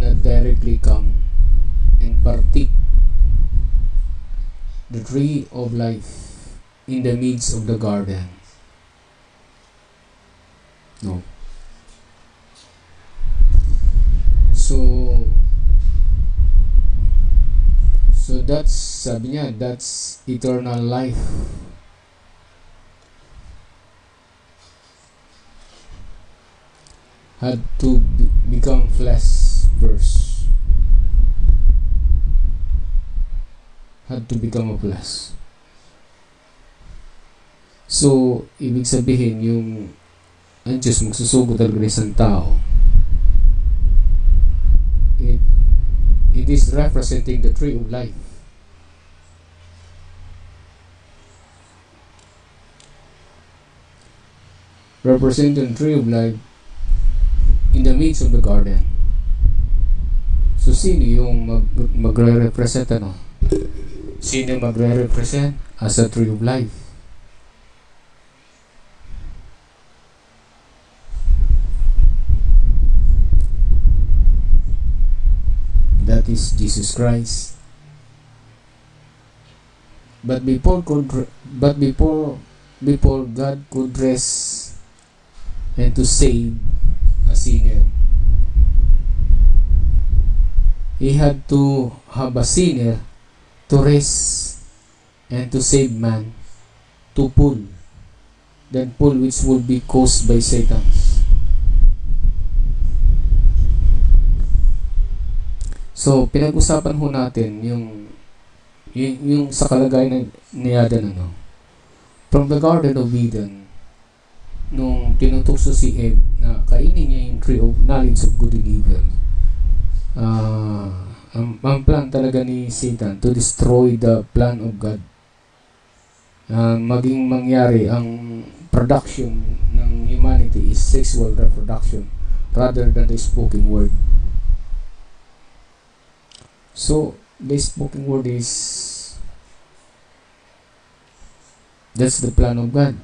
cannot directly come and partake the tree of life in the midst of the garden. No. So that's, sabi niya, that's eternal life. Had to become flesh verse. Had to become a flesh. So, ibig sabihin, yung ang Diyos magsusugo talaga ng isang tao. It is representing the tree of life. Representing the tree of life in the midst of the garden. So, sino yung magre-represent ano? Sino magre-represent as a tree of life? That is Jesus Christ. But before God could rest and to save a sinner, He had to have a sinner to rest and to save man, to pull, which would be caused by Satan. So, pinag-usapan ho natin yung sa kalagayan ni Adan, ano, from the Garden of Eden, nung tinutukso si Eve na kainin niya yung tree of knowledge of good and evil. Ang plan talaga ni Satan to destroy the plan of God. Maging mangyari ang production ng humanity is sexual reproduction rather than the spoken word. So, the spoken word is, that's the plan of God.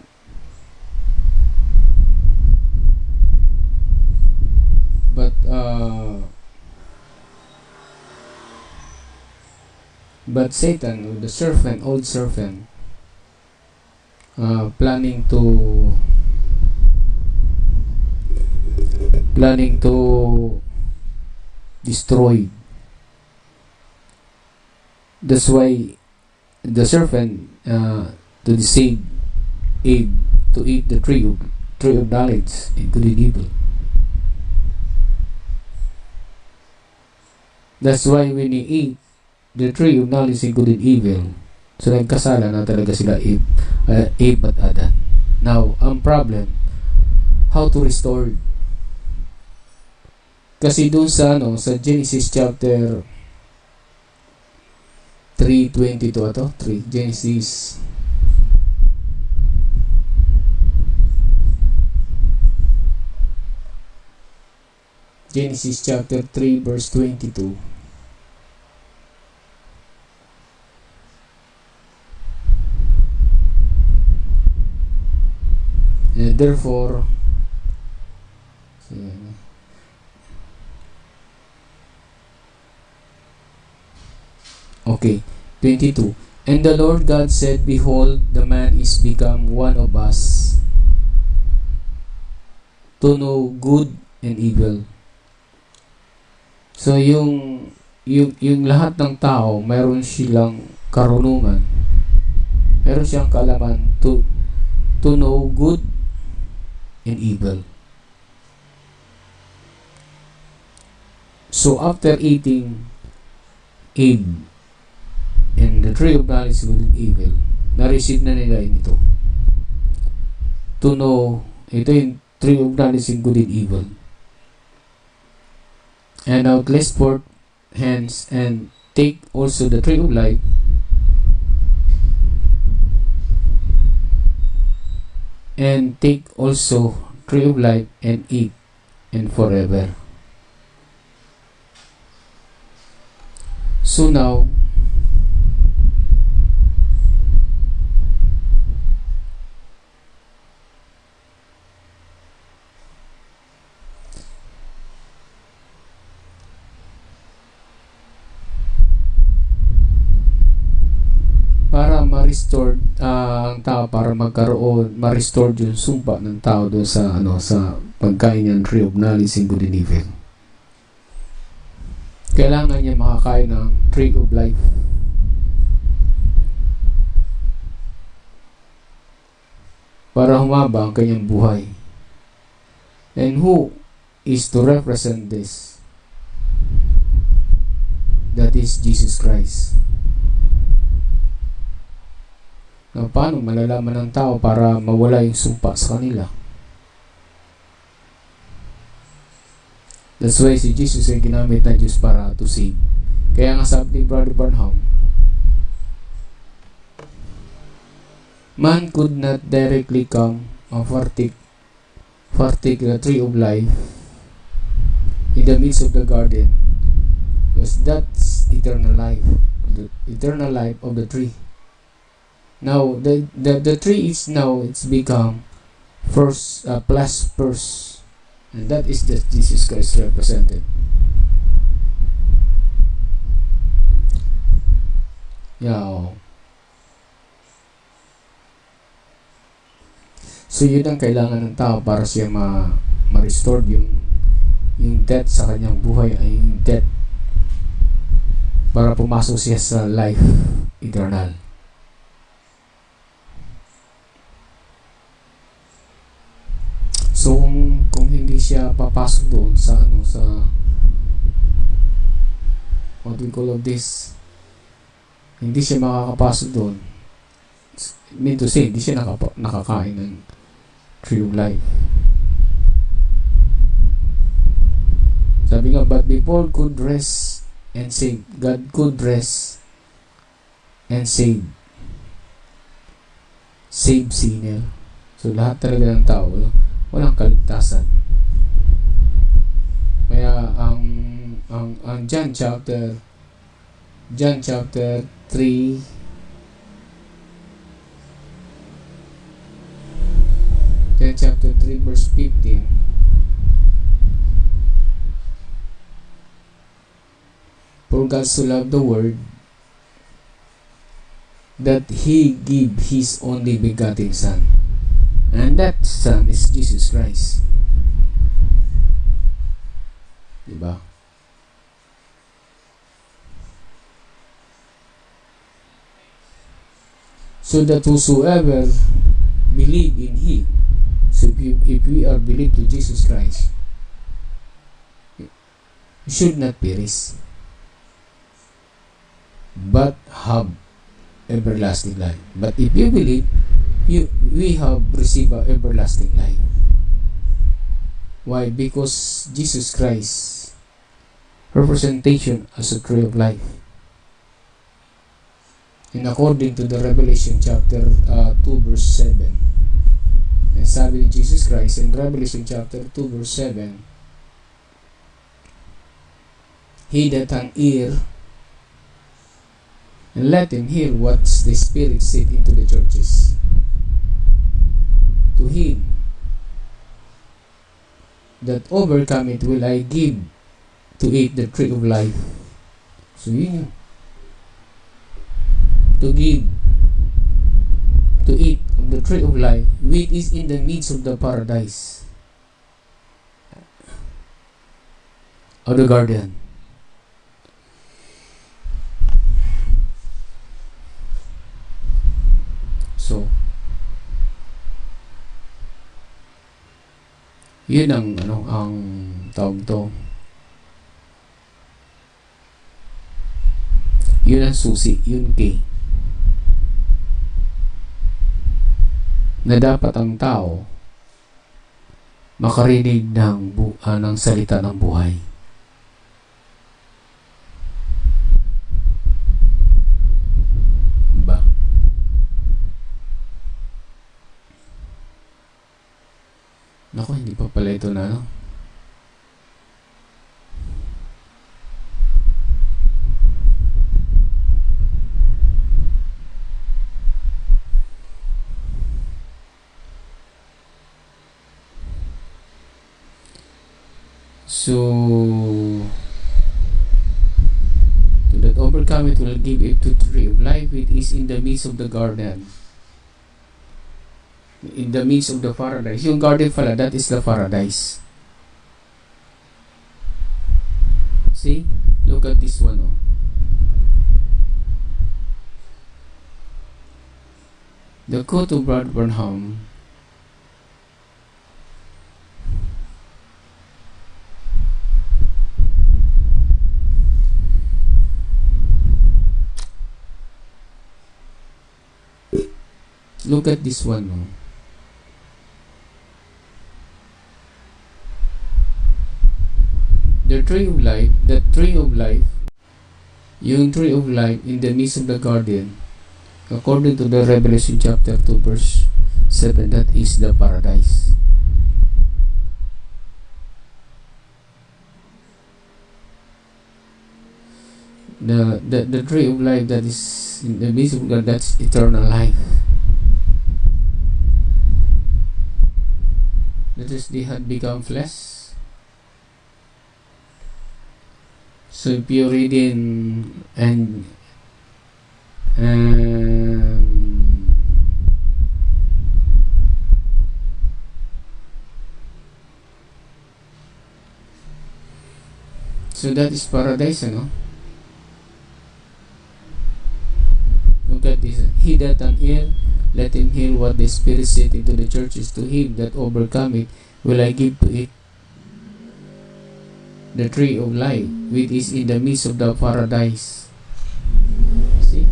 But Satan, or the serpent, old serpent, planning to destroy. That's why the serpent to deceive Eve to eat the tree of knowledge and good and evil. That's why when he eat the tree of knowledge and good and evil, so nagkasala na talaga sila Eve at Adan. Now, ang problem, how to restore? Kasi doon sa Genesis chapter 3:22 ato, 3 Genesis chapter 3 verse 22. And therefore, okay, 22. And the Lord God said, Behold, the man is become one of us, to know good and evil. So, yung lahat ng tao, mayroon silang karunungan, mayroon siyang kaalaman to know good and evil. So, after eating Eve and the tree of knowledge good and evil, na-receive na nila ito. To know, ito yung tree of knowledge and good and evil. And now let's forth hands and take also the tree of life, and take also tree of life and eat and forever. So now, ma-restore ang tao, para ma-restore yung sumpa ng tao doon sa sa pagkain ng tree of knowledge and good and evil. Kailangan niya makakain ng tree of life. Para humaba ang kanyang buhay. And who is to represent this? That is Jesus Christ. Now, paano malalaman ng tao para mawala yung sumpa sa kanila? That's why si Jesus ay ginamit ng Diyos para to save. Kaya nga sabi ni Brother Branham, man could not directly come and partake the tree of life in the midst of the garden, because that's eternal life, the eternal life of the tree. Now the tree is now it's become first plus first, and that is just Jesus Christ represented. Yeah. So yun ang kailangan ng tao para siya ma-restore yung death sa kanyang buhay, ay yung death, para pumasok siya sa life eternal. So kung hindi siya papasok doon sa what we call of this, hindi siya makakapasok doon, mean to say, hindi siya nakakain ng tree of life. Sabi nga, but before could rest and save, God could rest and save sinner. So lahat talaga ng tao walang kaligtasan. Kaya ang John chapter 3 chapter 3 verse 15, for God so loved the world that He gave His only begotten Son, and that Son is Jesus Christ. Diba? So that whosoever believe in Him, so if we are believed to Jesus Christ, we should not perish, but have everlasting life. But if you believe, we have received everlasting life. Why? Because Jesus Christ representation as a tree of life. And according to the Revelation chapter 2 verse 7, and sabi ni Jesus Christ in Revelation chapter 2 verse 7, he that hath ear, and let him hear what the Spirit said into the churches. To him that overcometh will I give to eat the tree of life. So yun yun. To give, to eat of the tree of life, which is in the midst of the paradise of the garden. So yun ang ang tawag to, yun ang susi, yun key na dapat ang tao makarinig ng salita ng buhay. Diba? Naku, hindi pa pala ito na So, to that overcome overcome it will give it to tree of life which is in the midst of the garden. In the midst of the paradise. Yung garden pala, that is the paradise. See? Look at this one. Oh. The quote of Brother Branham. Look at this one. Oh. The tree of life, yung tree of life in the midst of the garden, according to the Revelation chapter 2 verse 7, that is the paradise. The tree of life that is in the midst of God, that's eternal life. That is, they had become flesh. So if you read in so that is paradise, ano? Look at this. He that an ear, let him hear what the Spirit saith into the churches. To him that overcome it, will I give to it the tree of life, which is in the midst of the paradise. See?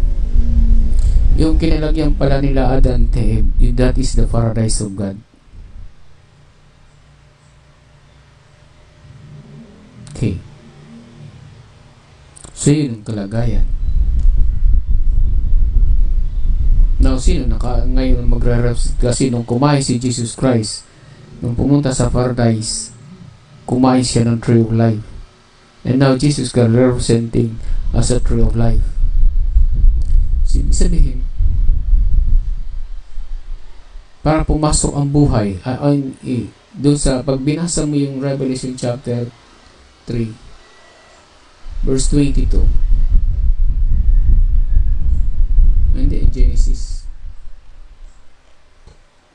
Yung kinalagyan pala nila Adan Teheb, that is the paradise of God. Okay. So yun ang kalagayan. Now, sino ngayon magre-represent? Kasi nung kumain si Jesus Christ, nung pumunta sa paradise, kumain siya ng tree of life. And now Jesus is representing as a tree of life. Sabihin, para pumasok ang buhay, doon sa, pag binasa mo yung Revelation chapter 3, verse 22, hindi,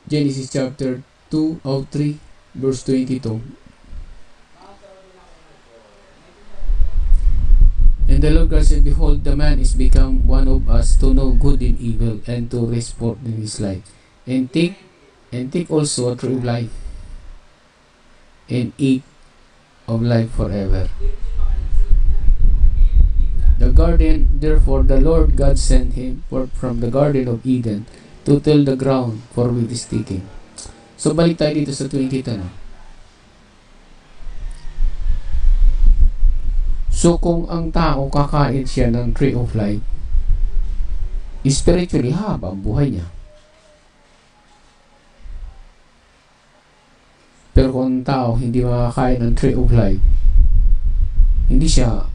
Genesis chapter 2 of 3, verse 22. And the Lord God said, behold, the man is become one of us to know good and evil, and to rest forth in his life. And take also a tree of life, and eat of life forever. The garden, therefore, the Lord God sent him forth from the garden of Eden to till the ground for with his taking. So, balik tayo dito sa 22 na. So, kung ang tao kakain siya ng tree of life, spiritually haba ang buhay niya. Pero kung ang tao hindi makakain ng tree of life, hindi siya,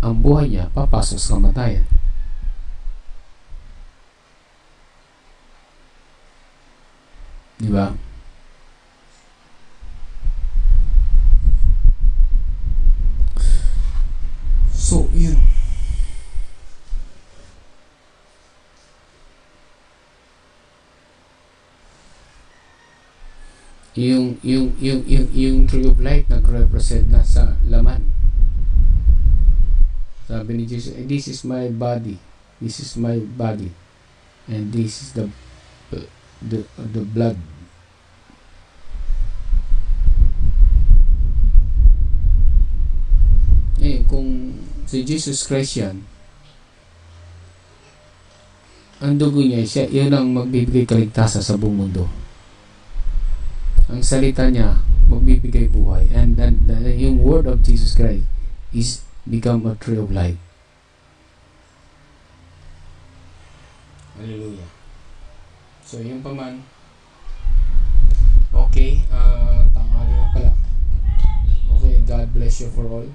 ang buhay niya papasok sa kamatayan. Diba? So, yun. Yung tree of life nag-represent na sa laman. Sabi ni Jesus, this is my body. This is my body. And this is the blood. Kung si Jesus Christ yan, ang dugo niya, yun ang magbibigay kaligtasan sa buong mundo. Ang salita niya, magbibigay buhay. And yung word of Jesus Christ is become a tree of life. Hallelujah. So, yun pa man. Okay, tanghali na pala. Okay, God bless you for all.